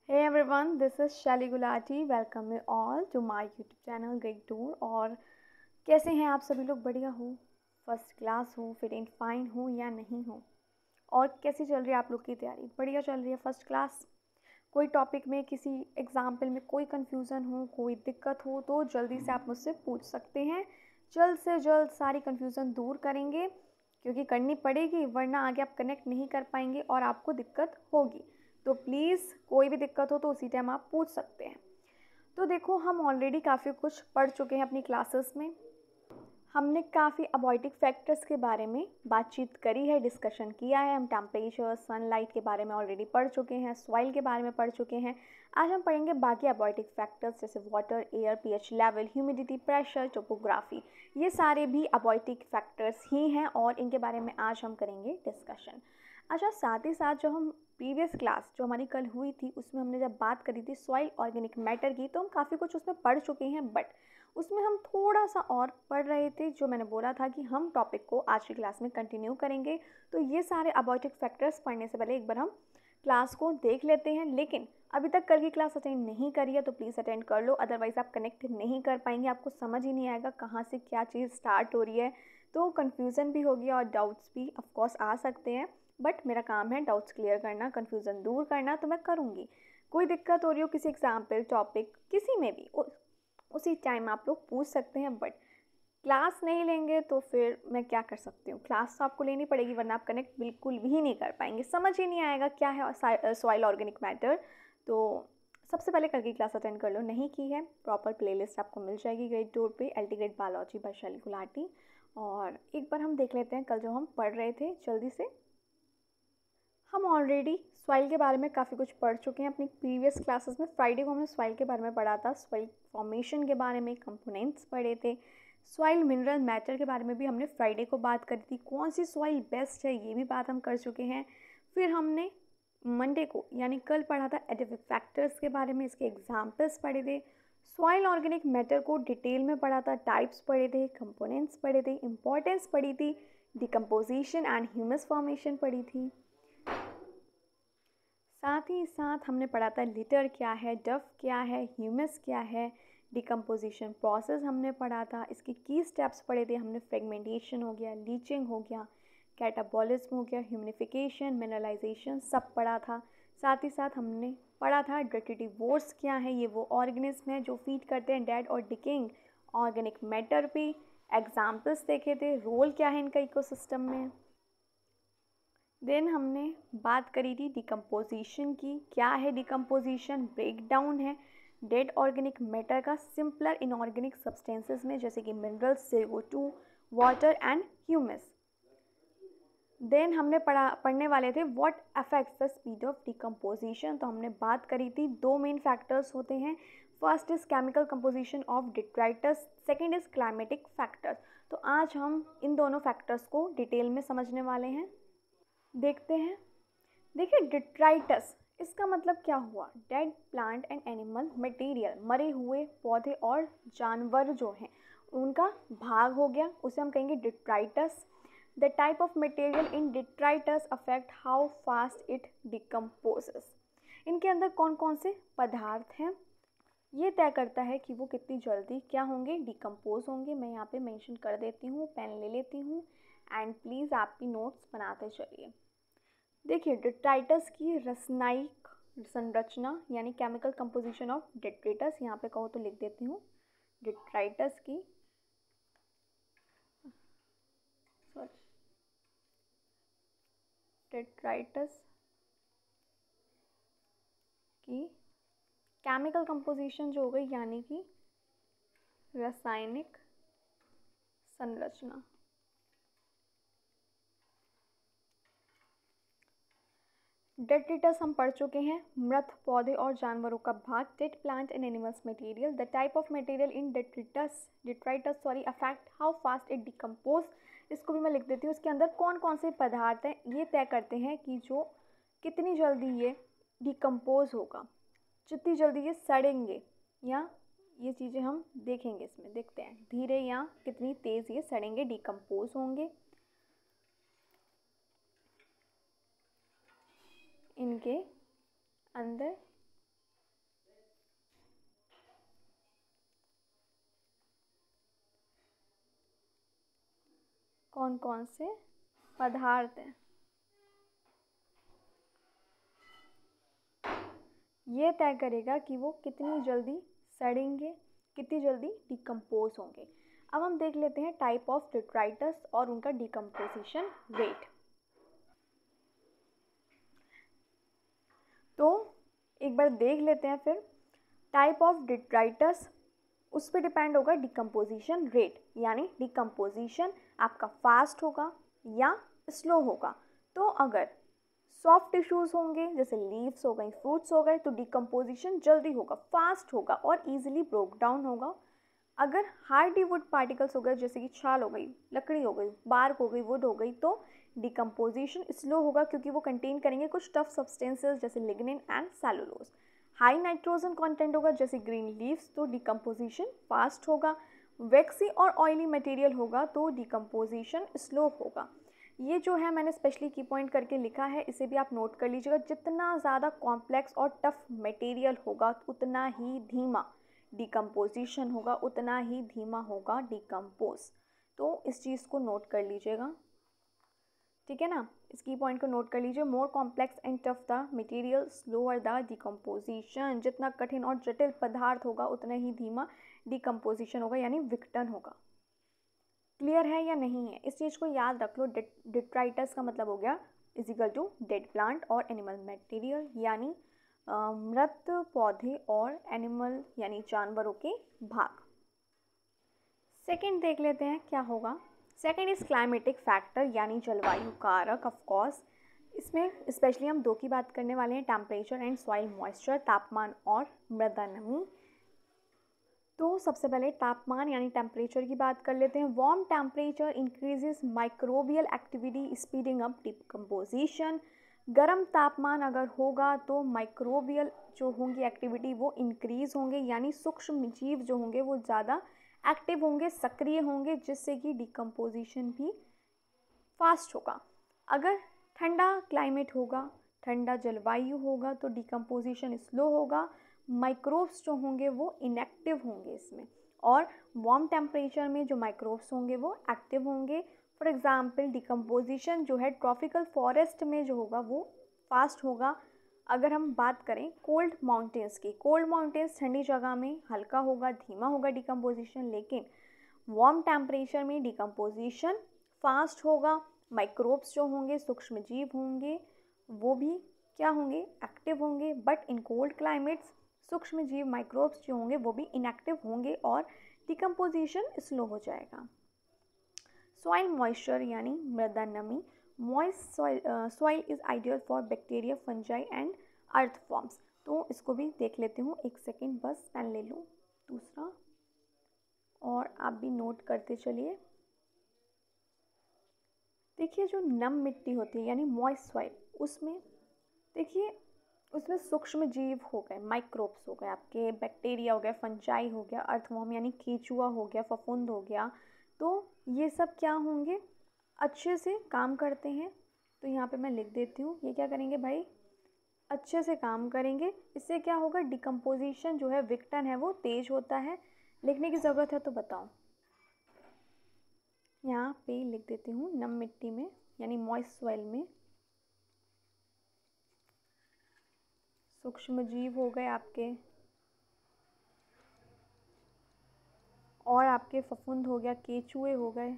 Hey everyone, this is Shelly Gulati. Welcome you all to my YouTube channel Great Tour। और कैसे हैं आप सभी लोग? बढ़िया हो, फर्स्ट क्लास हो, फिट एंड फाइन हो या नहीं हो? और कैसी चल रही है आप लोग की तैयारी? बढ़िया चल रही है, फर्स्ट क्लास। कोई टॉपिक में, किसी एग्जाम्पल में कोई कन्फ्यूज़न हो, कोई दिक्कत हो तो जल्दी से आप मुझसे पूछ सकते हैं। जल्द से जल्द सारी कन्फ्यूज़न दूर करेंगे, क्योंकि करनी पड़ेगी, वरना आगे आप कनेक्ट नहीं कर पाएंगे और आपको दिक्कत होगी। तो प्लीज़ कोई भी दिक्कत हो तो उसी टाइम आप पूछ सकते हैं। तो देखो, हम ऑलरेडी काफ़ी कुछ पढ़ चुके हैं अपनी क्लासेस में। हमने काफ़ी अबॉइटिक फैक्टर्स के बारे में बातचीत करी है, डिस्कशन किया है। हम टेम्परेचर, सनलाइट के बारे में ऑलरेडी पढ़ चुके हैं, सॉइल के बारे में पढ़ चुके हैं। आज हम पढ़ेंगे बाकी अबॉइटिक फैक्टर्स जैसे water, air, pH level, humidity, pressure, topography. ये सारे भी अबॉइटिक फैक्टर्स ही हैं और इनके बारे में आज हम करेंगे डिस्कशन। अच्छा, साथ ही साथ जो हम प्रीवियस क्लास जो हमारी कल हुई थी उसमें हमने जब बात करी थी सॉइल ऑर्गेनिक मैटर की, तो हम काफ़ी कुछ उसमें पढ़ चुके हैं, बट उसमें हम थोड़ा सा और पढ़ रहे थे। जो मैंने बोला था कि हम टॉपिक को आज की क्लास में कंटिन्यू करेंगे। तो ये सारे अबॉइटिक फैक्टर्स पढ़ने से पहले एक बार हम क्लास को देख लेते हैं। लेकिन अभी तक कल की क्लास अटेंड नहीं करी है तो प्लीज़ अटेंड कर लो, अदरवाइज़ आप कनेक्ट नहीं कर पाएंगे, आपको समझ ही नहीं आएगा कहाँ से क्या चीज़ स्टार्ट हो रही है। तो कन्फ्यूज़न भी होगी और डाउट्स भी ऑफकोर्स आ सकते हैं, बट मेरा काम है डाउट्स क्लियर करना, कन्फ्यूज़न दूर करना, तो मैं करूँगी। कोई दिक्कत हो रही हो किसी एग्जाम्पल, टॉपिक, किसी में भी, उसी टाइम आप लोग पूछ सकते हैं। बट क्लास नहीं लेंगे तो फिर मैं क्या कर सकती हूँ? क्लास तो आपको लेनी पड़ेगी, वरना आप कनेक्ट बिल्कुल भी नहीं कर पाएंगे, समझ ही नहीं आएगा क्या है सॉइल ऑर्गेनिक मैटर। तो सबसे पहले कल की क्लास अटेंड कर लो, नहीं की है प्रॉपर प्लेलिस्ट आपको मिल जाएगी ग्रेड टूर पे, अल्टीग्रेड बायोलॉजी बाय शैली गुलाटी। और एक बार हम देख लेते हैं कल जो हम पढ़ रहे थे जल्दी से। हम ऑलरेडी सॉइल के बारे में काफ़ी कुछ पढ़ चुके हैं अपनी प्रीवियस क्लासेस में। फ्राइडे को हमने सॉइल के बारे में पढ़ा था, सॉइल फॉर्मेशन के बारे में, कंपोनेंट्स पढ़े थे। सॉइल मिनरल मैटर के बारे में भी हमने फ्राइडे को बात करी थी, कौन सी सॉइल बेस्ट है ये भी बात हम कर चुके हैं। फिर हमने मंडे को यानी कल पढ़ा था एडिफिक फैक्टर्स के बारे में, इसके एग्जाम्पल्स पढ़े थे। सॉइल ऑर्गेनिक मैटर को डिटेल में पढ़ा था, टाइप्स पढ़े थे, कंपोनेंट्स पढ़े थे, इंपॉर्टेंस पढ़ी थी, डिकम्पोजिशन एंड ह्यूमस फॉर्मेशन पढ़ी थी। साथ ही साथ हमने पढ़ा था लिटर क्या है, डफ क्या है, ह्यूमस क्या है, डिकम्पोजिशन प्रोसेस हमने पढ़ा था, इसके की स्टेप्स पढ़े थे हमने। फ्रेगमेंटेशन हो गया, लीचिंग हो गया, कैटाबॉलिज्म हो गया, ह्यूमिनिफिकेशन, मिनरलाइजेशन, सब पढ़ा था। साथ ही साथ हमने पढ़ा था डेट्रिटिवोर्स क्या है। ये वो ऑर्गेनिज्म है जो फीड करते हैं डेड और डिकेइंग ऑर्गेनिक मैटर पे। एग्जाम्पल्स देखे थे, रोल क्या है इनका इकोसिस्टम में। देन हमने बात करी थी डिकम्पोजिशन की, क्या है डिकम्पोजिशन? ब्रेक डाउन है डेड ऑर्गेनिक मैटर का सिंपलर इनऑर्गेनिक सब्सटेंसेस में, जैसे कि minerals, CO2, water and humus. Then हमने पढ़ने वाले थे what affects the speed of decomposition. तो हमने बात करी थी दो मेन फैक्टर्स होते हैं, first is chemical composition of detritus, second is climatic factors. तो आज हम इन दोनों फैक्टर्स को डिटेल में समझने वाले हैं, देखते हैं। देखिए, डिट्राइटस इसका मतलब क्या हुआ? Dead plant and animal material, मरे हुए पौधे और जानवर जो हैं उनका भाग हो गया, उसे हम कहेंगे detritus. The type of material in detritus affect how fast it decomposes. इनके अंदर कौन कौन से पदार्थ हैं ये तय करता है कि वो कितनी जल्दी क्या होंगे, डिकम्पोज होंगे। मैं यहाँ पे मेंशन कर देती हूँ, पेन ले लेती हूँ एंड प्लीज़ आप भी नोट्स बनाते चलिए। देखिए, डिट्राइटस की रसायनिक संरचना यानी केमिकल कंपोजिशन ऑफ डिट्राइटस, यहाँ पे कहो तो लिख देती हूँ। डिट्राइटस की सॉरी डिट्राइटस की केमिकल कंपोजिशन जो हो गई यानी कि रासायनिक संरचना। डेट्रिटस हम पढ़ चुके हैं, मृत पौधे और जानवरों का भाग, dead plant and animals material. The type of material in detritus affect how fast it decompose. इसको भी मैं लिख देती हूँ। इसके अंदर कौन कौन से पदार्थ हैं ये तय करते हैं कि जो कितनी जल्दी ये डिकम्पोज होगा, जितनी जल्दी ये सड़ेंगे, या ये चीज़ें हम देखेंगे इसमें, देखते हैं धीरे या कितनी तेज़ ये सड़ेंगे, डिकम्पोज होंगे। इनके अंदर कौन कौन से पदार्थ हैं, ये तय करेगा कि वो कितनी जल्दी सड़ेंगे, कितनी जल्दी डिकम्पोज होंगे। अब हम देख लेते हैं टाइप ऑफ डिट्राइटस और उनका डिकम्पोजिशन रेट। तो एक बार देख लेते हैं फिर। टाइप ऑफ डिट्राइटस, उस पर डिपेंड होगा डिकम्पोजिशन रेट, यानी डिकम्पोजिशन आपका फास्ट होगा या स्लो होगा। तो अगर सॉफ्ट टिश्यूज़ होंगे जैसे लीव्स हो गई, फ्रूट्स हो गए, तो डिकम्पोजिशन जल्दी होगा, फास्ट होगा और ईजिली ब्रोक डाउन होगा। अगर हार्डी वुड पार्टिकल्स हो गए जैसे कि छाल हो गई, लकड़ी हो गई, बार्क हो गई, वुड हो गई, तो डिकम्पोजिशन स्लो होगा क्योंकि वो कंटेन करेंगे कुछ टफ सब्सटेंसेस जैसे lignin and cellulose. High nitrogen content होगा जैसे ग्रीन लीव्स, तो डिकम्पोजिशन फास्ट होगा। वैक्सी और ऑयली मटेरियल होगा तो डिकम्पोजिशन स्लो होगा। ये जो है मैंने स्पेशली की पॉइंट करके लिखा है, इसे भी आप नोट कर लीजिएगा। जितना ज़्यादा कॉम्प्लेक्स और टफ मटेरियल होगा उतना ही धीमा डिकम्पोजिशन होगा, उतना ही धीमा होगा डिकम्पोज। तो इस चीज़ को नोट कर लीजिएगा, ठीक है ना। इसकी पॉइंट को नोट कर लीजिए। More complex and tough the material slower the decomposition. जितना कठिन और जटिल पदार्थ होगा उतना ही धीमा डिकम्पोजिशन होगा, यानी विघटन होगा। क्लियर है या नहीं है, इस चीज़ को याद रख लो। डिट्राइटस का मतलब हो गया इजिकल टू डेड प्लांट और एनिमल मटेरियल, यानी मृत पौधे और एनिमल यानी जानवरों के भाग। सेकंड देख लेते हैं क्या होगा। सेकंड इज़ क्लाइमेटिक फैक्टर, यानी जलवायु कारक। ऑफ कोर्स इसमें स्पेशली हम दो की बात करने वाले हैं, टेम्परेचर एंड सॉइल मॉइस्चर, तापमान और मृदा नमी। तो सबसे पहले तापमान यानी टेम्परेचर की बात कर लेते हैं। Warm temperature increases microbial activity speeding up decomposition. गर्म तापमान अगर होगा तो माइक्रोबियल जो होंगी एक्टिविटी वो इंक्रीज होंगे, यानी सूक्ष्म जीव जो होंगे वो ज़्यादा एक्टिव होंगे, सक्रिय होंगे, जिससे कि डिकम्पोजिशन भी फास्ट होगा। अगर ठंडा क्लाइमेट होगा, ठंडा जलवायु होगा, तो डिकम्पोजिशन स्लो होगा, माइक्रोब्स जो होंगे वो इनएक्टिव होंगे इसमें। और वार्म टेम्परेचर में जो माइक्रोब्स होंगे वो एक्टिव होंगे। फॉर एग्ज़ाम्पल डिकम्पोजिशन जो है ट्रॉपिकल फॉरेस्ट में जो होगा वो फास्ट होगा। अगर हम बात करें कोल्ड माउंटेन्स की, कोल्ड माउंटेन्स ठंडी जगह में हल्का होगा, धीमा होगा डिकम्पोजिशन, लेकिन वार्म टेम्परेचर में डिकम्पोजिशन फास्ट होगा। माइक्रोब्स जो होंगे, सूक्ष्म जीव होंगे, वो भी क्या होंगे, एक्टिव होंगे। बट इन कोल्ड क्लाइमेट्स सूक्ष्म जीव माइक्रोब्स जो होंगे वो भी इनएक्टिव होंगे और डिकम्पोजिशन स्लो हो जाएगा। सॉइल मॉइस्चर यानी मृदा नमी। Moist soil is ideal for bacteria, fungi and earth forms. तो इसको भी देख लेती हूँ, एक सेकेंड बस पेन ले लूँ दूसरा, और आप भी नोट करते चलिए। देखिए जो नम मिट्टी होती है यानी मॉइस्ट सॉइल, उसमें देखिए उसमें सूक्ष्म जीव हो गए, माइक्रोब्स हो गए, आपके बैक्टीरिया हो गया, फंजाई हो गया, अर्थवर्म यानी केचुआ हो गया, फफूंद हो गया, तो ये सब क्या होंगे, अच्छे से काम करते हैं। तो यहाँ पे मैं लिख देती हूँ, ये क्या करेंगे भाई, अच्छे से काम करेंगे। इससे क्या होगा, डिकम्पोजिशन जो है, विघटन है, वो तेज होता है। लिखने की ज़रूरत है तो बताओ। यहाँ पे लिख देती हूँ, नम मिट्टी में यानी मॉइस्ट सॉइल में सूक्ष्म जीव हो गए आपके, और आपके फफूंद हो गया, केचुए हो गए,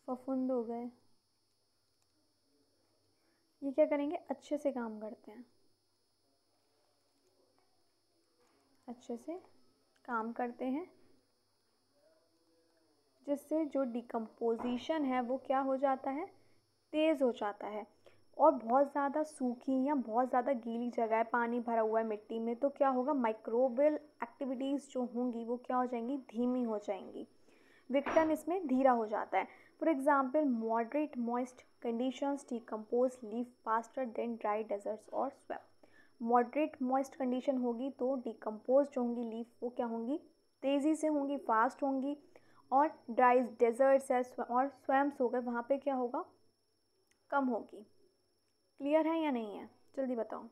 फफूंद हो गए, ये क्या करेंगे, अच्छे से काम करते हैं, अच्छे से काम करते हैं, जिससे जो डिकम्पोजिशन है वो क्या हो जाता है, तेज़ हो जाता है। और बहुत ज़्यादा सूखी या बहुत ज़्यादा गीली जगह है, पानी भरा हुआ है मिट्टी में, तो क्या होगा, माइक्रोबियल एक्टिविटीज़ जो होंगी वो क्या हो जाएंगी, धीमी हो जाएंगी, विघटन इसमें धीरा हो जाता है। For example moderate moist conditions decompose leaf faster than dry deserts और स्वैम्प। मॉडरेट मॉइस्ट कंडीशन होगी तो डिकम्पोज जो होंगी लीफ वो क्या होंगी, तेज़ी से होंगी, फास्ट होंगी। और ड्राई डेजर्ट्स है और स्वैम्प्स हो गए, वहाँ पे क्या होगा, कम होगी। क्लियर है या नहीं है, जल्दी बताओ।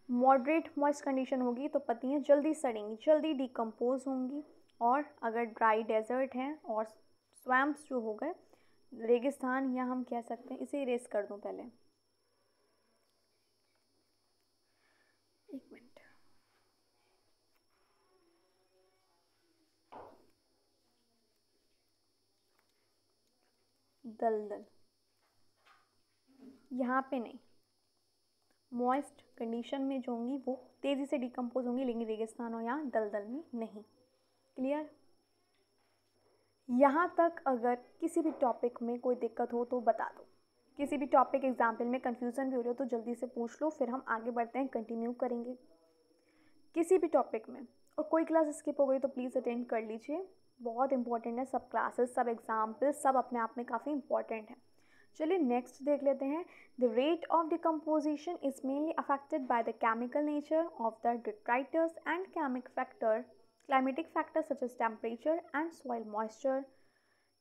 मॉडरेट मॉइस्ट कंडीशन होगी तो पत्तियाँ जल्दी सड़ेंगी, जल्दी डिकम्पोज होंगी। और अगर ड्राई डेजर्ट हैं और स्वैम्प्स जो हो गए, रेगिस्तान, या हम कह सकते हैं, इसे इरेज कर दूं पहले, एक मिनट। दलदल, यहाँ पे नहीं, मॉइस्ट कंडीशन में जो होंगी वो तेज़ी से डिकम्पोज होंगी, लेकिन रेगिस्तान और यहाँ दलदल में नहीं। क्लियर? यहाँ तक अगर किसी भी टॉपिक में कोई दिक्कत हो तो बता दो, किसी भी टॉपिक एग्जाम्पल में कन्फ्यूज़न भी हो रही हो तो जल्दी से पूछ लो, फिर हम आगे बढ़ते हैं, कंटिन्यू करेंगे किसी भी टॉपिक में। और कोई क्लास स्किप हो गई तो प्लीज़ अटेंड कर लीजिए, बहुत इंपॉर्टेंट है, सब क्लासेस, सब एग्जाम्पल्स, सब अपने आप में काफ़ी इंपॉर्टेंट है। चलिए नेक्स्ट देख लेते हैं। The rate of decomposition is mainly affected by the chemical nature of the detritus and climatic factor such as temperature and soil moisture.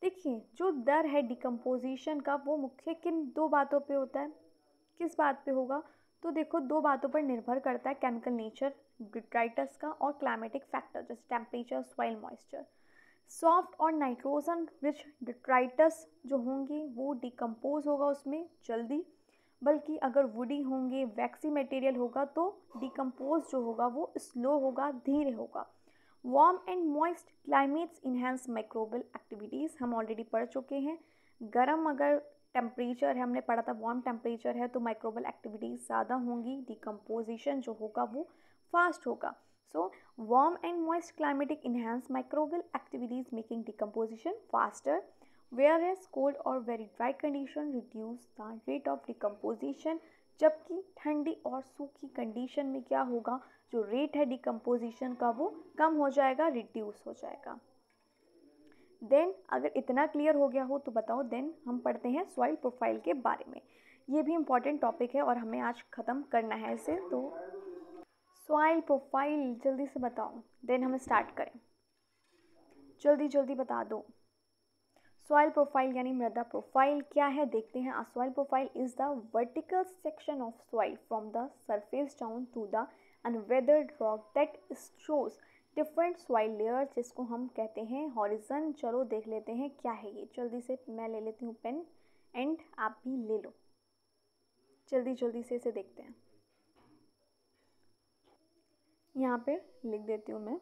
देखिए, जो दर है डिकम्पोजिशन का वो मुख्य किन दो बातों पे होता है, किस बात पे होगा? तो देखो, दो बातों पर निर्भर करता है, केमिकल नेचर डिट्राइटस का और क्लाइमेटिक फैक्टर जैसे टेम्परेचर, सॉइल मॉइस्चर। सॉफ्ट और नाइट्रोजन रिच डिट्राइटस जो होंगी वो डिकम्पोज होगा उसमें जल्दी, बल्कि अगर वुडी होंगे, वैक्सी मटेरियल होगा तो डिकम्पोज जो होगा वो स्लो होगा, धीरे होगा। Warm and moist climates enhance microbial activities, हम ऑलरेडी पढ़ चुके हैं। गर्म अगर टेम्परेचर है, हमने पढ़ा था वार्म टेम्परेचर है तो माइक्रोबियल एक्टिविटीज़ ज़्यादा होंगी, डिकम्पोजिशन जो होगा वो फास्ट होगा। So warm and moist climatic enhance microbial activities making decomposition faster, whereas cold or very dry condition reduce the rate of decomposition, जबकि ठंडी और सूखी कंडीशन में क्या होगा, जो रेट है डिकम्पोजिशन का वो कम हो जाएगा, रिड्यूस हो जाएगा। देन अगर इतना क्लियर हो गया हो तो बताओ, देन हम पढ़ते हैं सॉइल प्रोफाइल के बारे में। ये भी इम्पॉर्टेंट टॉपिक है और हमें आज ख़त्म करना है इसे, तो सॉइल प्रोफाइल जल्दी से बताओ, देन हम स्टार्ट करें, जल्दी जल्दी बता दो। सॉइल प्रोफाइल यानी मृदा प्रोफाइल क्या है देखते हैं। Soil profile is the vertical section of soil from the surface down to the unweathered rock that shows different soil layers, जिसको हम कहते हैं हॉरिजन। चलो देख लेते हैं क्या है ये, जल्दी से मैं ले लेती हूँ पेन एंड आप भी ले लो, जल्दी जल्दी से इसे देखते हैं। यहाँ पे लिख देती हूँ मैं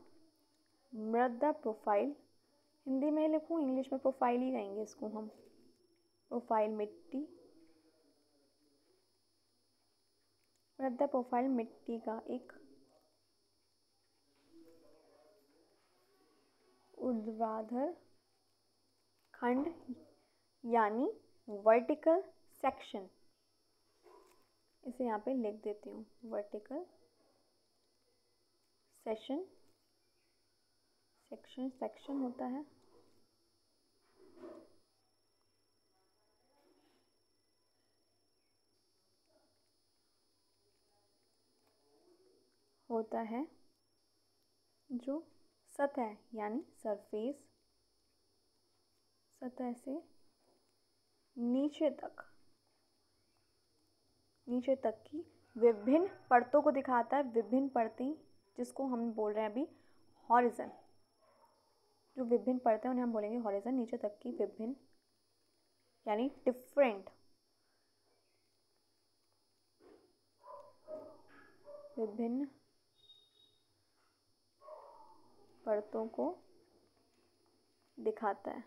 मृदा प्रोफाइल, हिंदी में लिखूँ इंग्लिश में प्रोफाइल ही कहेंगे इसको हम, प्रोफाइल मिट्टी, मृदा प्रोफाइल मिट्टी का एक ऊर्ध्वाधर खंड यानी वर्टिकल सेक्शन, इसे यहाँ पे लिख देती हूँ वर्टिकल सेक्शन, सेक्शन होता है जो सतह यानी सरफेस, सतह से नीचे तक की विभिन्न परतों को दिखाता है, विभिन्न परतें, जिसको हम बोल रहे हैं अभी हॉरिजन। जो विभिन्न परतें उन्हें हम बोलेंगे हॉरिजन, नीचे तक की विभिन्न यानी डिफरेंट, विभिन्न परतों को दिखाता है।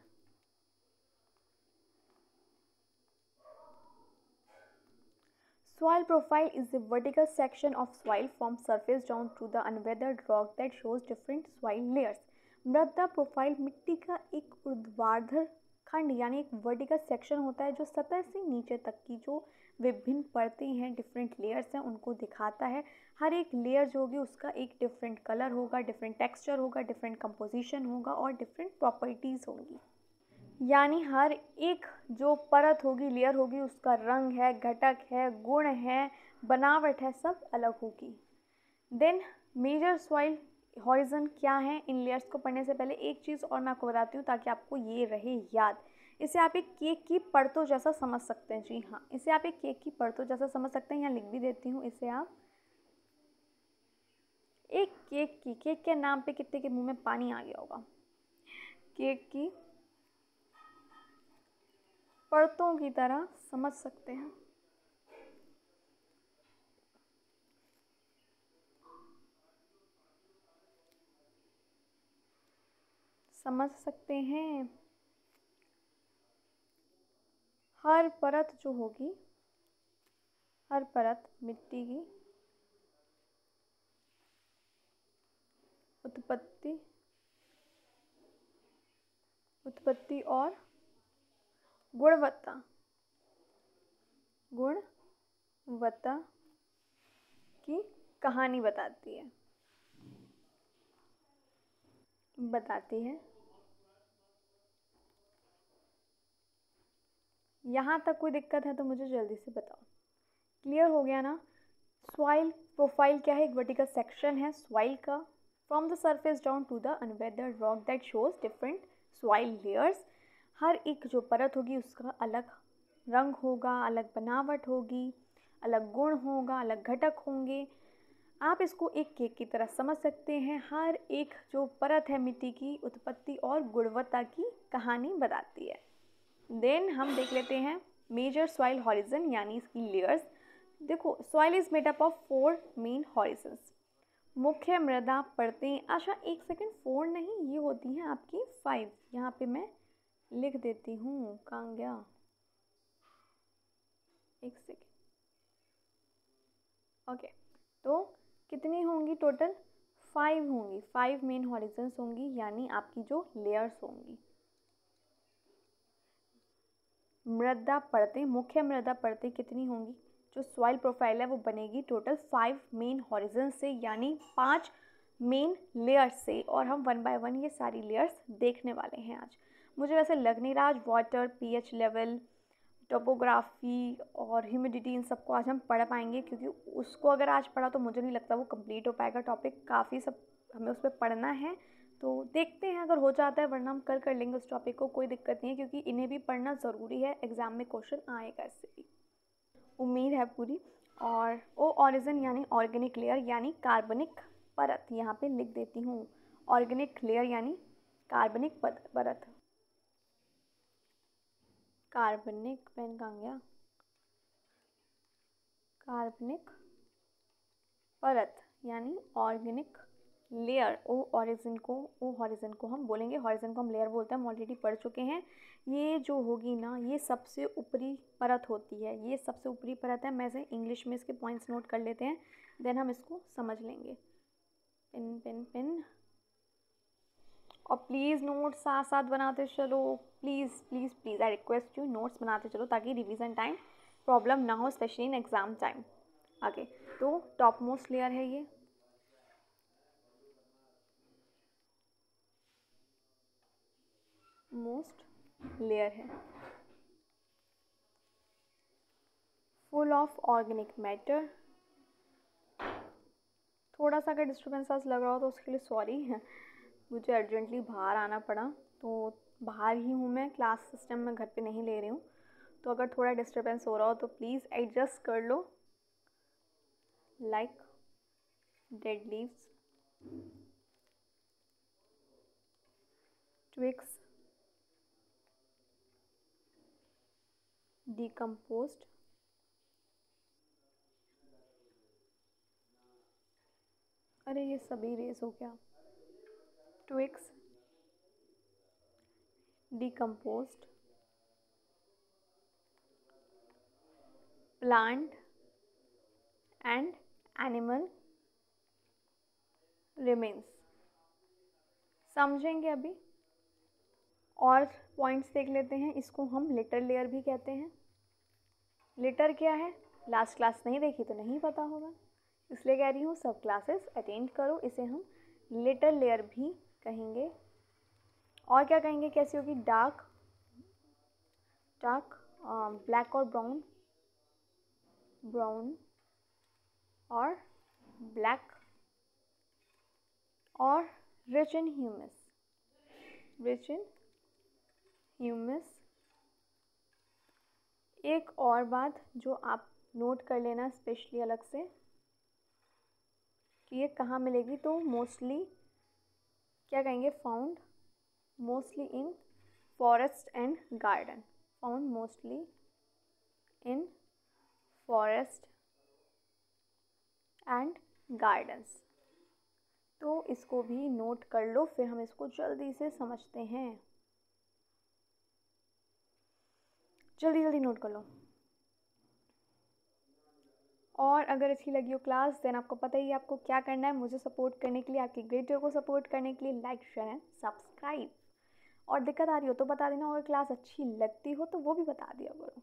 Soil profile is the vertical section of soil from surface down to the unweathered rock that shows different soil layers. मृदा प्रोफाइल मिट्टी का एक ऊर्ध्वाधर खंड यानी एक वर्टिकल सेक्शन होता है जो सतह से नीचे तक की जो विभिन्न परतें हैं, डिफरेंट लेयर्स हैं, उनको दिखाता है। हर एक लेयर जो होगी उसका एक डिफरेंट कलर होगा, डिफरेंट टेक्सचर होगा, डिफरेंट कंपोजिशन होगा और डिफरेंट प्रॉपर्टीज़ होंगी। यानी हर एक जो परत होगी, लेयर होगी, उसका रंग है, घटक है, गुण है, बनावट है, सब अलग होगी। देन मेजर सॉइल हॉरिजन क्या है, इन लेयर्स को पढ़ने से पहले एक चीज़ और मैं आपको बताती हूँ ताकि आपको ये रहे याद। इसे आप एक केक की परतों जैसा समझ सकते हैं। जी हाँ, इसे आप एक केक की परतों जैसा समझ सकते हैं, यहाँ लिख भी देती हूँ इसे आप एक केक के नाम पे कितने के मुंह में पानी आ गया होगा। केक की परतों की तरह समझ सकते हैं। समझ सकते हैं। हर परत जो होगी, हर परत मिट्टी की उत्पत्ति और गुणवत्ता की कहानी बताती है। यहाँ तक कोई दिक्कत है तो मुझे जल्दी से बताओ। क्लियर हो गया ना। सॉइल प्रोफाइल क्या है? एक वर्टिकल सेक्शन है सॉइल का, from the surface down to the unweathered rock that shows different soil layers. हर एक जो परत होगी उसका अलग रंग होगा, अलग बनावट होगी, अलग गुण होगा, अलग घटक होंगे। आप इसको एक केक की तरह समझ सकते हैं। हर एक जो परत है मिट्टी की उत्पत्ति और गुणवत्ता की कहानी बताती है। देन हम देख लेते हैं मेजर सॉइल हॉरिजन यानी इसकी लेयर्स। देखो, soil is made up of 4 main horizons. मुख्य मृदा परतें, अच्छा एक सेकेंड, 4 नहीं, ये होती हैं आपकी 5। यहाँ पे मैं लिख देती हूँ, कहाँ गया, एक सेकेंड। ओके, तो कितनी होंगी टोटल? 5 होंगी। 5 मेन हॉरिजन्स होंगी यानी आपकी जो लेयर्स होंगी। मृदा परतें, मुख्य मृदा परतें कितनी होंगी? जो सॉइल प्रोफाइल है वो बनेगी टोटल 5 मेन हॉरिजन से यानी 5 मेन लेयर्स से। और हम 1 बाय 1 ये सारी लेयर्स देखने वाले हैं आज। मुझे वैसे लग नहीं रहा आज वाटर, पीएच लेवल, टोपोग्राफी और ह्यूमिडिटी इन सबको आज हम पढ़ पाएंगे, क्योंकि उसको अगर आज पढ़ा तो मुझे नहीं लगता वो कंप्लीट हो पाएगा। टॉपिक काफ़ी सब हमें उस पर पढ़ना है, तो देखते हैं अगर हो जाता है, वरना हम कल कर लेंगे उस टॉपिक को, कोई दिक्कत नहीं है, क्योंकि इन्हें भी पढ़ना ज़रूरी है, एग्ज़ाम में क्वेश्चन आएगा इससे भी, उम्मीद है पूरी। और ओ ऑरिजिन यानी ऑर्गेनिक लेयर यानी कार्बनिक परत, यहाँ पे लिख देती हूँ ऑर्गेनिक लेयर यानी कार्बनिक परत। कार्बनिक पेन कहाँ गया? कार्बनिक परत यानी ऑर्गेनिक लेयर। ओ हॉरिजन को हम बोलेंगे, हॉरिजन को हम लेयर बोलते हैं, हम ऑलरेडी पढ़ चुके हैं। ये जो होगी ना, ये सबसे ऊपरी परत होती है, ये सबसे ऊपरी परत है। मैं से इंग्लिश में इसके पॉइंट्स नोट कर लेते हैं, देन हम इसको समझ लेंगे। पेन पेन पेन, और प्लीज़ नोट्स साथ साथ बनाते चलो, please please please, I request you, notes बनाते चलो ताकि रिवीजन टाइम प्रॉब्लम ना हो, स्पेशली इन एग्ज़ाम टाइम। आगे तो टॉप मोस्ट लेयर है, ये मोस्ट लेयर है, फुल ऑफ ऑर्गेनिक मैटर। थोड़ा सा अगर डिस्टर्बेंस लग रहा हो तो उसके लिए सॉरी है, मुझे अर्जेंटली बाहर आना पड़ा, तो बाहर ही हूँ मैं, क्लास सिस्टम में घर पे नहीं ले रही हूँ, तो अगर थोड़ा डिस्टर्बेंस हो रहा हो तो प्लीज़ एडजस्ट कर लो। Like dead leaves, twigs, decomposed, अरे ये सभी रेस हो गया, twigs, decomposed, plant and animal remains। समझेंगे अभी और पॉइंट्स देख लेते हैं। इसको हम लिटर लेयर भी कहते हैं। लिटर क्या है? लास्ट क्लास नहीं देखी तो नहीं पता होगा, इसलिए कह रही हूँ सब क्लासेस अटेंड करो। इसे हम लिटर लेयर भी कहेंगे। और क्या कहेंगे? कैसी होगी? डार्क ब्लैक और ब्राउन और ब्लैक और रिच इन ह्यूमस। एक और बात जो आप नोट कर लेना स्पेशली अलग से, कि ये कहाँ मिलेगी, तो मोस्टली क्या कहेंगे, found mostly in forest and garden, found mostly in forest and gardens. तो इसको भी नोट कर लो, फिर हम इसको जल्दी से समझते हैं। जल्दी जल्दी नोट कर लो। और अगर अच्छी लगी हो क्लास, देन आपको पता ही है आपको क्या करना है। मुझे सपोर्ट करने के लिए, आपकी ग्रेड को सपोर्ट करने के लिए लाइक, शेयर एंड सब्सक्राइब। और दिक्कत आ रही हो तो बता देना, और क्लास अच्छी लगती हो तो वो भी बता दिया करो।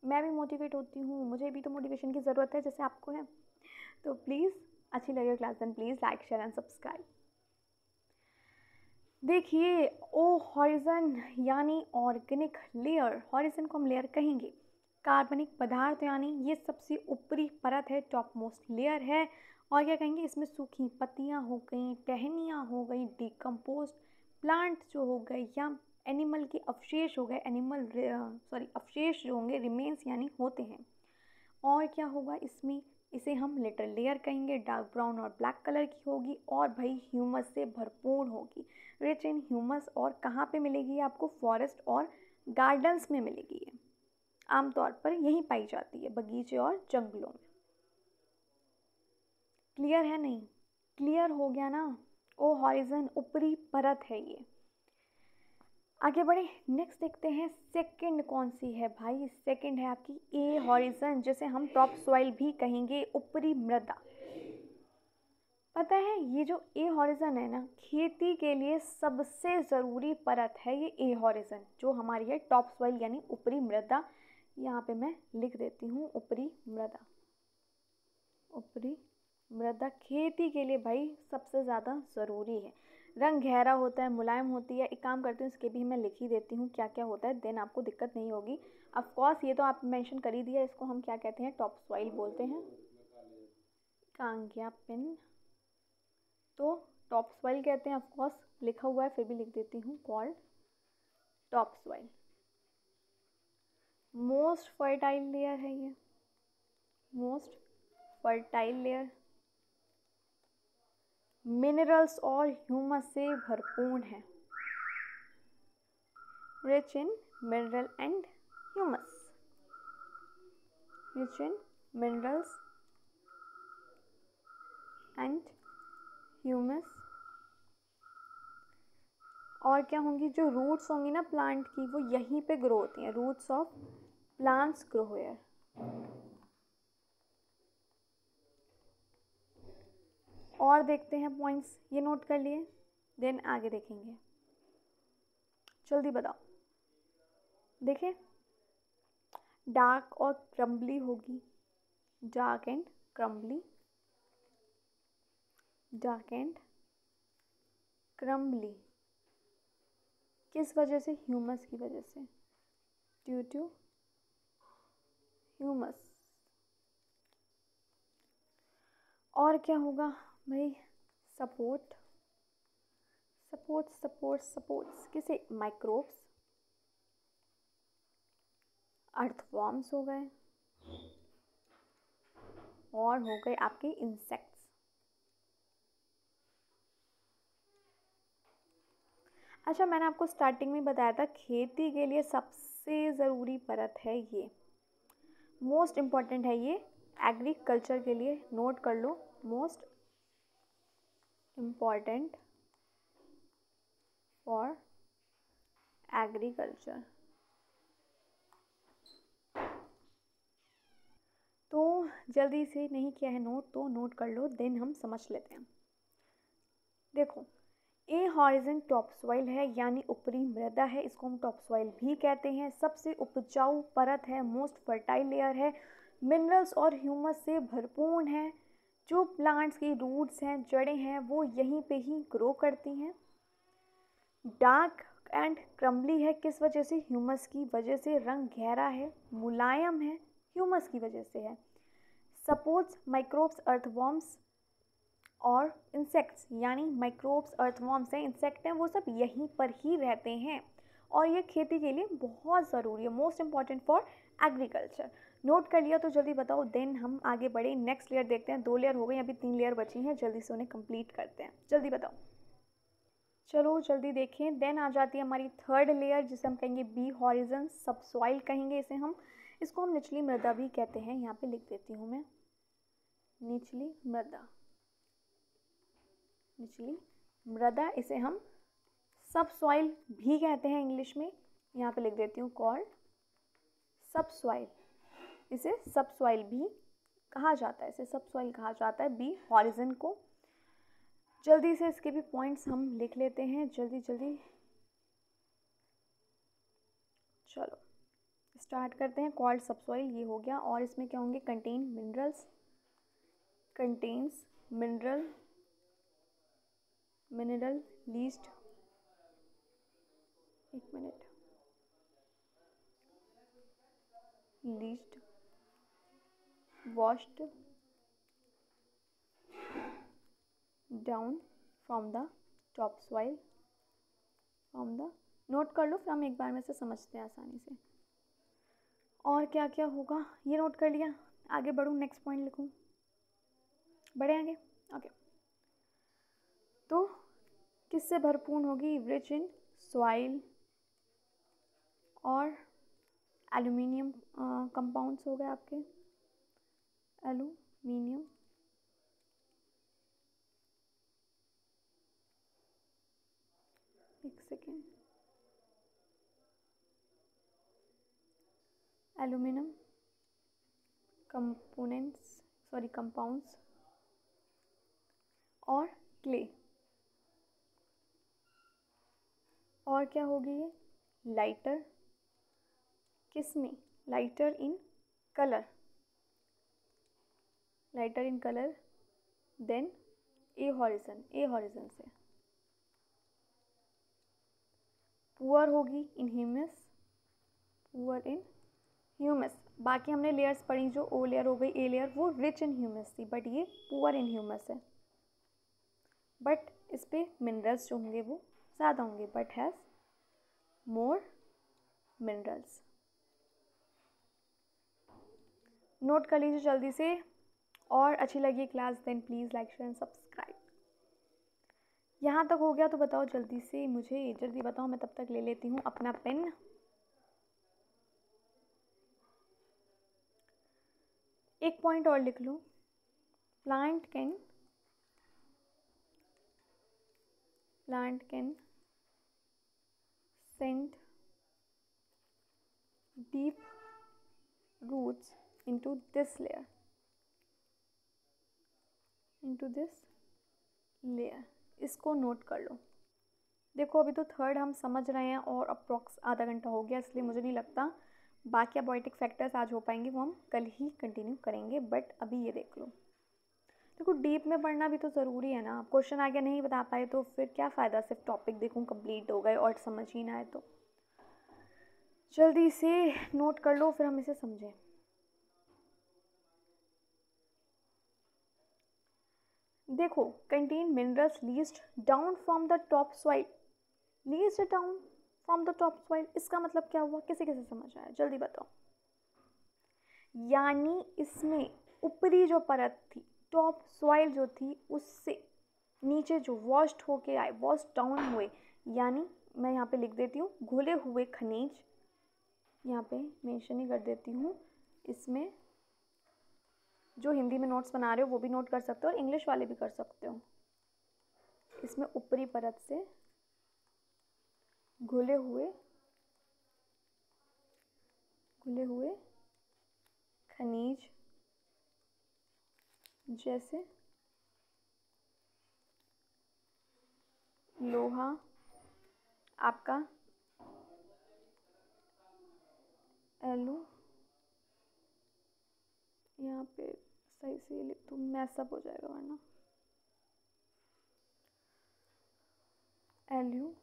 मैं भी मोटिवेट होती हूँ, मुझे भी तो मोटिवेशन की ज़रूरत है जैसे आपको है। तो प्लीज़ अच्छी लगे हो class, then please like, share and subscribe. देखिए, ओ हॉरिजन यानी ऑर्गेनिक लेयर, हॉरिजन को हम लेयर कहेंगे। कार्बनिक पदार्थ यानी ये सबसे ऊपरी परत है, टॉप मोस्ट लेयर है। और क्या कहेंगे, इसमें सूखी पत्तियां हो गई, टहनियाँ हो गई, डिकम्पोज प्लांट जो हो गए, या एनिमल के अवशेष हो गए, अवशेष जो होंगे, रिमेन्स यानी होते हैं। और क्या होगा इसमें, इसे हम लिटल लेयर कहेंगे, डार्क ब्राउन और ब्लैक कलर की होगी, और भाई ह्यूमस से भरपूर होगी, रिच इन ह्यूमस। और कहाँ पे मिलेगी आपको, फॉरेस्ट और गार्डन्स में मिलेगी। ये आमतौर पर यहीं पाई जाती है, बगीचे और जंगलों में। क्लियर है? नहीं क्लियर हो गया ना। ओ हॉरिजन ऊपरी परत है ये। आगे बढ़े, नेक्स्ट देखते हैं सेकंड कौन सी है भाई। सेकंड है आपकी ए हॉरिजन, जिसे हम टॉप सॉइल भी कहेंगे, ऊपरी मृदा। पता है ये जो ए हॉरिजन है ना, खेती के लिए सबसे ज़रूरी परत है ये ए हॉरिजन, जो हमारी है टॉप सॉइल यानी ऊपरी मृदा। यहाँ पे मैं लिख देती हूँ ऊपरी मृदा। ऊपरी मृदा खेती के लिए भाई सबसे ज़्यादा ज़रूरी है। रंग गहरा होता है, मुलायम होती है। एक काम करती हूँ, इसके भी मैं लिख ही देती हूँ क्या क्या होता है, देन आपको दिक्कत नहीं होगी। ऑफ कोर्स ये तो आप मेंशन कर ही दिया, इसको हम क्या कहते हैं, टॉप सॉइल बोलते हैं। कहाँ गया पेन, तो टॉप सॉइल कहते हैं, ऑफ कोर्स लिखा हुआ है, फिर भी लिख देती हूँ, called top soil. Most fertile layer है ये, मोस्ट फर्टाइल लेयर। मिनरल्स और ह्यूमस से भरपूर है, rich in mineral and humus, rich in minerals and humus. और क्या होंगी, जो रूट्स होंगी ना प्लांट की, वो यहीं पे ग्रो होती हैं, roots of plants grow here. और देखते हैं पॉइंट्स, ये नोट कर लिए, देन आगे देखेंगे। जल्दी बताओ। देखें, डार्क और क्रम्बली होगी, dark and crumbly, dark and crumbly. किस वजह से, ह्यूमस की वजह से, ड्यू टू ह्यूमस। और क्या होगा भाई, सपोर्ट, सपोर्ट सपोर्ट सपोर्ट्स किसे, माइक्रोब्स, अर्थवॉर्म्स हो गए, और हो गए आपके इंसेक्ट्स। अच्छा, मैंने आपको स्टार्टिंग में बताया था खेती के लिए सबसे ज़रूरी परत है ये, मोस्ट इम्पॉर्टेंट है ये एग्रीकल्चर के लिए, नोट कर लो, मोस्ट इम्पॉर्टेंट फॉर एग्रीकल्चर। तो जल्दी से नहीं किया है नोट, तो नोट कर लो, देन हम समझ लेते हैं। देखो, ए हॉरिजन टॉप सॉइल है यानी ऊपरी मृदा है, इसको हम टॉप सॉइल भी कहते हैं। सबसे उपजाऊ परत है, मोस्ट फर्टाइल लेयर है, मिनरल्स और ह्यूमस से भरपूर है। जो प्लांट्स की रूट्स हैं, जड़ें हैं, वो यहीं पे ही ग्रो करती हैं। डार्क एंड क्रम्बली है, किस वजह से, ह्यूमस की वजह से। रंग गहरा है, मुलायम है, ह्यूमस की वजह से है। सपोर्ट्स माइक्रोब्स, अर्थवॉर्म्स और इंसेक्ट्स, यानी माइक्रोब्स, अर्थवॉर्म्स हैं, इंसेक्ट हैं, वो सब यहीं पर ही रहते हैं। और ये खेती के लिए बहुत ज़रूरी है, most important for agriculture. Note कर लिया तो जल्दी बताओ, देन हम आगे बढ़े, नेक्स्ट लेयर देखते हैं। 2 लेयर हो गई, अभी 3 लेयर बची हैं, जल्दी से उन्हें कंप्लीट करते हैं, जल्दी बताओ। चलो जल्दी देखें। देन आ जाती है हमारी थर्ड लेयर जिसे हम कहेंगे बी हॉरिजन, सब सॉइल कहेंगे इसे हम। इसको हम निचली मृदा भी कहते हैं, यहाँ पे लिख देती हूँ मैं, निचली मृदा, निचली मृदा इसे हम सब सॉइल भी कहते हैं इंग्लिश में, यहाँ पे लिख देती हूँ कॉल्ड सब सॉइल। इसे सब सॉइल भी कहा जाता है, इसे सब सॉइल कहा जाता है बी हॉरिजन को। जल्दी से इसके भी पॉइंट्स हम लिख लेते हैं, जल्दी जल्दी। चलो स्टार्ट करते हैं। कॉल्ड सब सॉइल ये हो गया, और इसमें क्या होंगे, contain minerals, contains mineral, mineral leached, एक minute, leached washed down from the topsoil, from the, note कर लो फिर हम एक बार में से समझते हैं आसानी से। और क्या क्या होगा ये नोट कर लिया, आगे बढ़ूँ, नेक्स्ट पॉइंट लिखूँ, बढ़े आगे। ओके, तो किससे भरपूर होगी, रिच इन सॉइल और एल्यूमिनियम कंपाउंड्स हो गए आपके, एल्यूमिनियम, एक second, aluminium components, sorry compounds, और क्ले। और क्या होगी ये, लाइटर, किसमें, lighter in colour, lighter in colour. Then A horizon, A horizon से पुअर होगी in humus, poor in humus. बाकी हमने लेयर्स पढ़ी, जो ओ लेयर हो गई, ए लेयर, वो रिच इन ह्यूमस थी, बट ये पुअर इन ह्यूमस है। बट इस पे मिनरल्स जो होंगे वो ज़्यादा होंगे, but has more minerals. Note कर लीजिए जल्दी से। और अच्छी लगी class, then please like share and subscribe. यहाँ तक हो गया तो बताओ जल्दी से, मुझे जल्दी बताओ, मैं तब तक ले लेती हूँ अपना पेन। एक पॉइंट और लिख लो, plant can send deep roots into this layer, इसको नोट कर लो। देखो अभी तो थर्ड हम समझ रहे हैं और अप्रॉक्स आधा घंटा हो गया, इसलिए मुझे नहीं लगता बाकी अबायोटिक फैक्टर्स आज हो पाएंगे, वो हम कल ही कंटिन्यू करेंगे। बट अभी ये देख लो, देखो डीप में पढ़ना भी तो ज़रूरी है ना। क्वेश्चन आगे नहीं बता पाए तो फिर क्या फ़ायदा, सिर्फ टॉपिक देखूँ कंप्लीट हो गए और समझ ही ना आए तो। जल्दी से नोट कर लो फिर हम इसे समझें। देखो, contain minerals leased down from the top soil, leased down from the top soil, इसका मतलब क्या हुआ, किसे किसे समझ आया, जल्दी बताओ। यानी इसमें ऊपरी जो परत थी, टॉप सॉइल जो थी, उससे नीचे जो वॉश्ड होके आए, वॉश डाउन हुए, यानी मैं यहाँ पे लिख देती हूँ घुले हुए खनिज, यहाँ पे मेंशन ही कर देती हूँ। इसमें जो हिंदी में नोट्स बना रहे हो वो भी नोट कर सकते हो और इंग्लिश वाले भी कर सकते हो। इसमें ऊपरी परत से घुले हुए खनिज जैसे लोहा, आपका एलू, यहाँ पे सही से लिख दूँ, मैसअप हो जाएगा वरना, एल्यूमिनियम,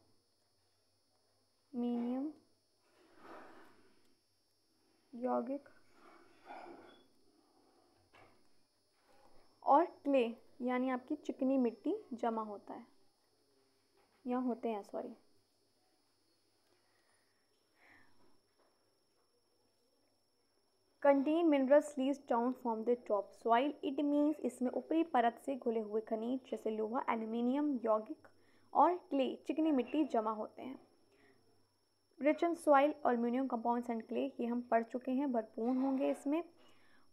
यौगिक, और क्ले यानी आपकी चिकनी मिट्टी जमा होता है, यहाँ होते हैं, sorry. Contain minerals lease down from the top soil, it means इसमें ऊपरी परत से घुले हुए खनिज जैसे लोहा, एल्यूमिनियम, यौगिक और क्ले चिकनी मिट्टी जमा होते हैं। Rich in soil, aluminium compounds and clay, ये हम पढ़ चुके हैं, भरपूर होंगे इसमें,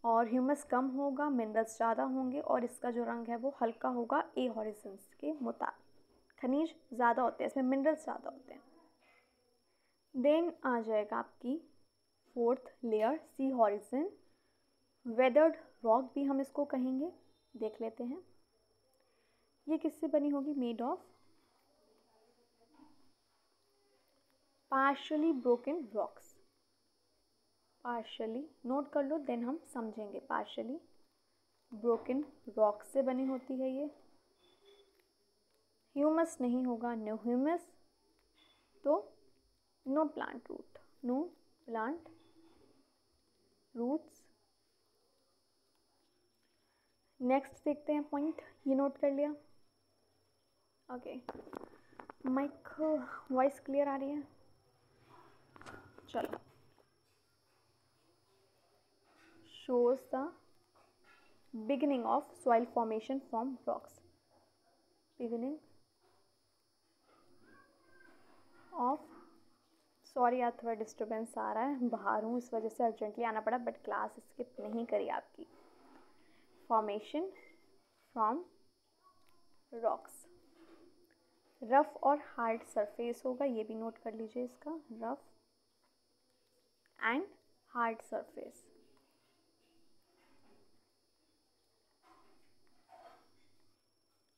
और ह्यूमस कम होगा, मिनरल्स ज़्यादा होंगे और इसका जो रंग है वो हल्का होगा ए हॉरिजन्स के मुताबिक। खनिज ज़्यादा होते हैं इसमें, मिनरल्स ज़्यादा होते हैं। देन आ जाएगा आपकी फोर्थ लेयर, सी हॉरिजन, वेदर्ड रॉक भी हम इसको कहेंगे। देख लेते हैं ये किससे बनी होगी, made of partially broken rocks. Partially note कर लो, देन हम समझेंगे। पार्शली ब्रोकन रॉक से बनी होती है ये। ह्यूमस नहीं होगा, नो ह्यूमस, तो no plant root, no plant roots. Next देखते हैं पॉइंट, ये नोट कर लिया। ओके, माइक वॉइस क्लियर आ रही है? चलो, shows the beginning of soil formation from rocks, beginning of, sorry यार थोड़ा डिस्टर्बेंस आ रहा है, बाहर हूँ इस वजह से अर्जेंटली आना पड़ा, बट क्लास स्किप नहीं करी आपकी। फॉर्मेशन फ्रॉम रॉक्स, रफ और हार्ड सरफेस होगा, ये भी नोट कर लीजिए इसका, rough and hard surface.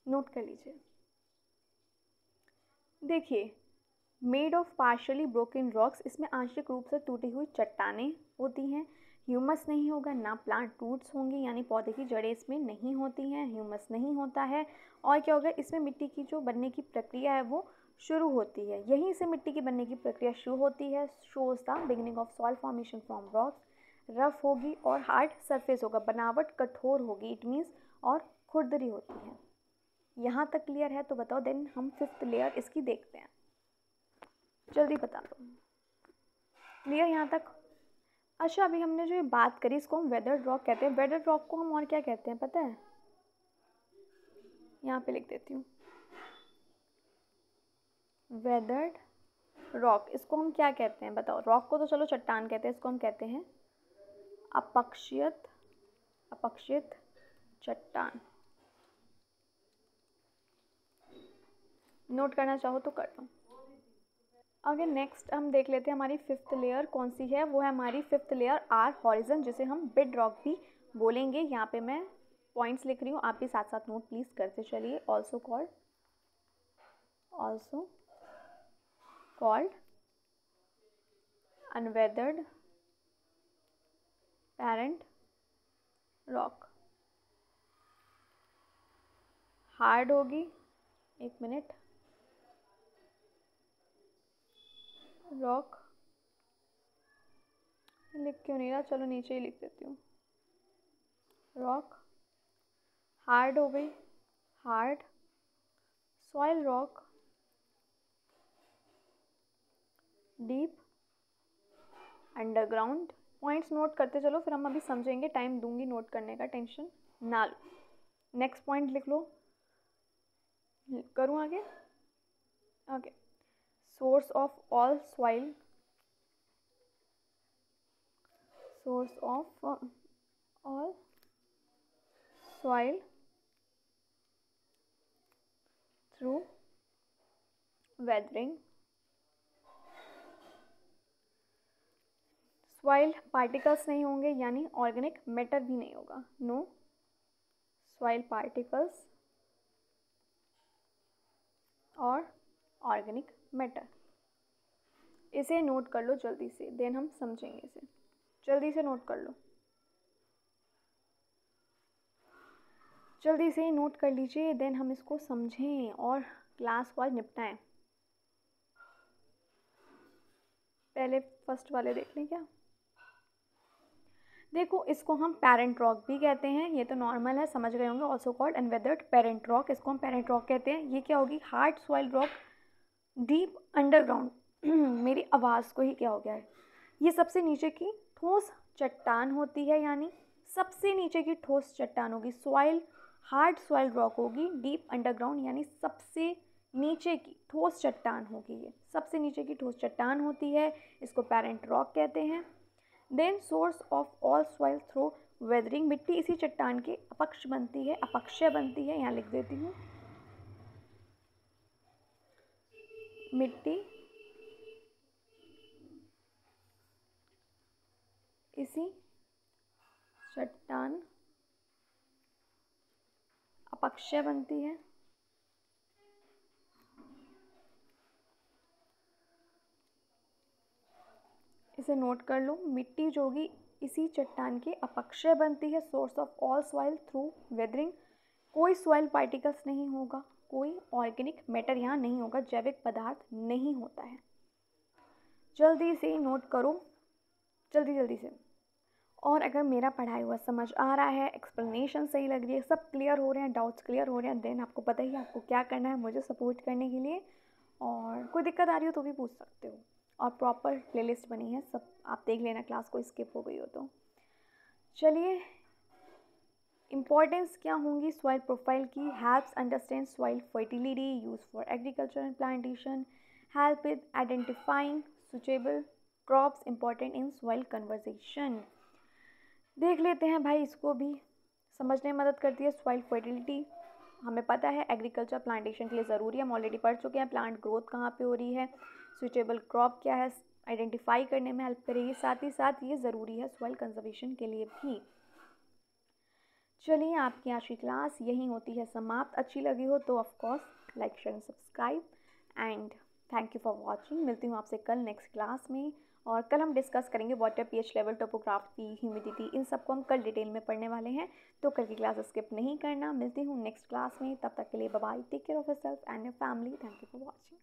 Note कर लीजिए। देखिए, made of partially broken rocks, इसमें आंशिक रूप से टूटी हुई चट्टानें होती हैं। ह्यूमस नहीं होगा, ना प्लांट रूट्स होंगी, यानी पौधे की जड़ें इसमें नहीं होती हैं, ह्यूमस नहीं होता है। और क्या होगा, इसमें मिट्टी की जो बनने की प्रक्रिया है वो शुरू होती है, यहीं से मिट्टी की बनने की प्रक्रिया शुरू होती है। Shows the beginning of soil formation from rocks, rough होगी और हार्ड सरफेस होगा, बनावट कठोर होगी, इट मीन्स, और खुरदरी होती है। यहाँ तक क्लियर है तो बताओ, देन हम फिफ्थ लेयर इसकी देखते हैं, जल्दी बता दो। क्लियर यहाँ तक? अच्छा, अभी हमने जो ये बात करी इसको हम वेदर्ड रॉक कहते हैं। वेदर्ड रॉक को हम और क्या कहते हैं पता है? यहाँ पे लिख देती हूँ, वेदर्ड रॉक, इसको हम क्या कहते हैं बताओ? रॉक को तो चलो चट्टान कहते हैं, इसको हम कहते हैं अपक्षियत, अपक्षियत चट्टान। नोट करना चाहो तो कर लो। अगर नेक्स्ट हम देख लेते हैं हमारी फिफ्थ लेयर कौन सी है, वो है हमारी फिफ्थ लेयर आर हॉरिजन, जिसे हम बेड रॉक भी बोलेंगे। यहाँ पे मैं पॉइंट्स लिख रही हूँ, आप भी साथ साथ नोट प्लीज करते चलिए। Also called unweathered parent rock. Hard होगी, एक मिनट, रॉक लिख क्यों नहीं रहा, चलो नीचे ही लिख देती हूँ। रॉक हार्ड हो गई, hard soil rock, deep underground. Points note करते चलो, फिर हम अभी समझेंगे, टाइम दूंगी नोट करने का, टेंशन ना लो। नेक्स्ट पॉइंट लिख लो, करूँ आगे? Okay, source of all soil, source of all soil through weathering. Soil particles नहीं होंगे, यानी ऑर्गेनिक मैटर भी नहीं होगा, नो सॉइल पार्टिकल्स और ऑर्गेनिक मैटर। इसे नोट कर लो जल्दी से, देन हम समझेंगे इसे, जल्दी से नोट कर लो, जल्दी से नोट कर लीजिए, देन हम इसको समझें और क्लास को आज निपटाएं। पहले फर्स्ट वाले देख लें क्या? देखो, इसको हम पेरेंट रॉक भी कहते हैं, ये तो नॉर्मल है, समझ गए होंगे। Also called unweathered parent rock, इसको हम पेरेंट रॉक कहते हैं। ये क्या होगी? Hard soil rock, deep underground. मेरी आवाज़ को ही क्या हो गया है? ये सबसे नीचे की ठोस चट्टान होती है, यानी सबसे नीचे की ठोस चट्टान होगी। सॉइल हार्ड सॉइल रॉक होगी, डीप अंडरग्राउंड यानी सबसे नीचे की ठोस चट्टान होगी। ये सबसे नीचे की ठोस चट्टान होती है, इसको पेरेंट रॉक कहते हैं। Then source of all soil through weathering, मिट्टी इसी चट्टान के अपक्ष बनती है, अपक्षय बनती है, यहाँ लिख देती हूँ। मिट्टी इसी चट्टान अपक्षय बनती है। इसे नोट कर लो, मिट्टी जो होगी इसी चट्टान के अपक्षय बनती है। Source of all soil through weathering, कोई सॉइल पार्टिकल्स नहीं होगा, कोई ऑर्गेनिक मैटर यहाँ नहीं होगा, जैविक पदार्थ नहीं होता है। जल्दी से नोट करो, जल्दी जल्दी से। और अगर मेरा पढ़ाई हुआ समझ आ रहा है, एक्सप्लेनेशन सही लग रही है, सब क्लियर हो रहे हैं, डाउट्स क्लियर हो रहे हैं, देन आपको पता ही है आपको क्या करना है मुझे सपोर्ट करने के लिए। और कोई दिक्कत आ रही हो तो भी पूछ सकते हो। और प्रॉपर प्लेलिस्ट बनी है, सब आप देख लेना, क्लास को स्किप हो गई हो तो। चलिए, इम्पॉर्टेंस क्या होंगी सॉइल प्रोफाइल की। Helps understand soil fertility, use for agriculture and plantation, help with identifying suitable crops, important in soil conversation. देख लेते हैं भाई, इसको भी समझने में मदद करती है। सॉइल फर्टिलिटी हमें पता है एग्रीकल्चर प्लांटेशन के लिए ज़रूरी है, हम ऑलरेडी पढ़ चुके हैं। प्लांट ग्रोथ कहाँ पे हो रही है, सूटेबल क्रॉप क्या है, आइडेंटिफाई करने में हेल्प करेगी। साथ ही साथ ये ज़रूरी है सॉइल कंजर्वेशन के लिए भी। चलिए, आपकी आज की क्लास यहीं होती है समाप्त। अच्छी लगी हो तो of course like share and subscribe, and thank you for watching. मिलती हूँ आपसे कल नेक्स्ट क्लास में। और कल हम डिस्कस करेंगे water pH level, topography, humidity, इन सबको हम कल डिटेल में पढ़ने वाले हैं, तो कल की क्लास स्किप नहीं करना। मिलती हूँ नेक्स्ट क्लास में, तब तक के लिए bye bye, take care of yourself and your family. Thank you for watching.